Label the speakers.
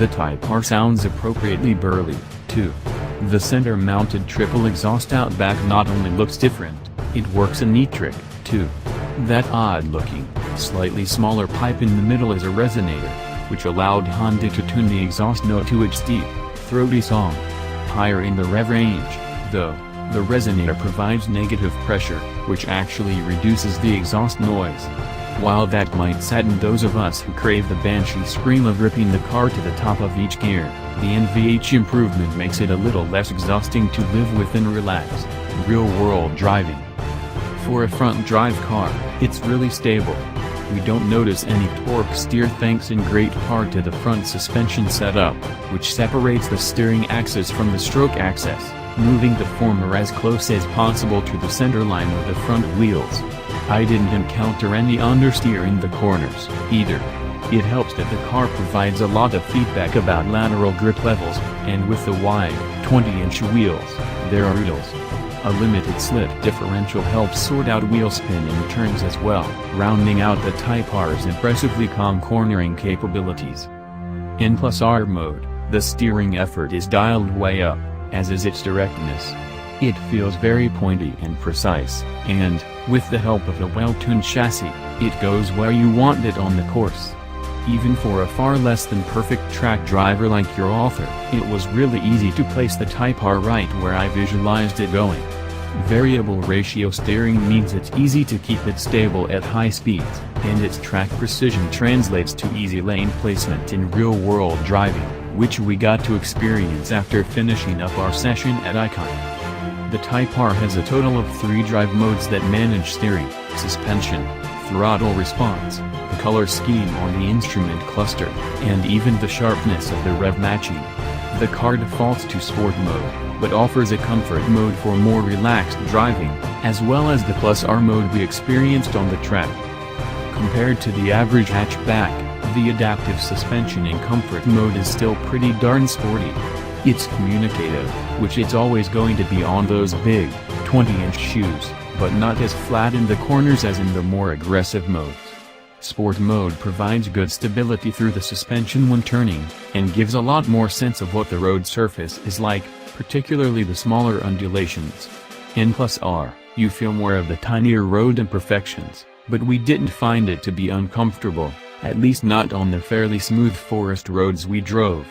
Speaker 1: The Type R sounds appropriately burly, too. The center-mounted triple exhaust Outback not only looks different, it works a neat trick, too. That odd-looking, slightly smaller pipe in the middle is a resonator, which allowed Honda to tune the exhaust note to its deep, throaty song. Higher in the rev range, though, the resonator provides negative pressure, which actually reduces the exhaust noise. While that might sadden those of us who crave the banshee scream of ripping the car to the top of each gear, the NVH improvement makes it a little less exhausting to live with and relax, real-world driving. For a front-drive car, it's really stable. We don't notice any torque steer thanks in great part to the front suspension setup, which separates the steering axis from the stroke axis, moving the former as close as possible to the center line of the front wheels. I didn't encounter any understeer in the corners, either. It helps that the car provides a lot of feedback about lateral grip levels, and with the wide, 20-inch wheels, there are oodles. A limited slip differential helps sort out wheel spin in turns as well, rounding out the Type R's impressively calm cornering capabilities. In +R mode, the steering effort is dialed way up, as is its directness. It feels very pointy and precise, and, with the help of a well-tuned chassis, it goes where you want it on the course. Even for a far less than perfect track driver like your author, it was really easy to place the Type R right where I visualized it going. Variable ratio steering means it's easy to keep it stable at high speeds, and its track precision translates to easy lane placement in real-world driving, which we got to experience after finishing up our session at Icon. The Type R has a total of 3 drive modes that manage steering, suspension, throttle response, the color scheme on the instrument cluster, and even the sharpness of the rev matching. The car defaults to Sport mode, but offers a Comfort mode for more relaxed driving, as well as the +R mode we experienced on the track. Compared to the average hatchback, the adaptive suspension in Comfort mode is still pretty darn sporty. It's communicative, which it's always going to be on those big, 20-inch shoes, but not as flat in the corners as in the more aggressive modes. Sport mode provides good stability through the suspension when turning, and gives a lot more sense of what the road surface is like, particularly the smaller undulations. In +R, you feel more of the tinier road imperfections, but we didn't find it to be uncomfortable, at least not on the fairly smooth forest roads we drove.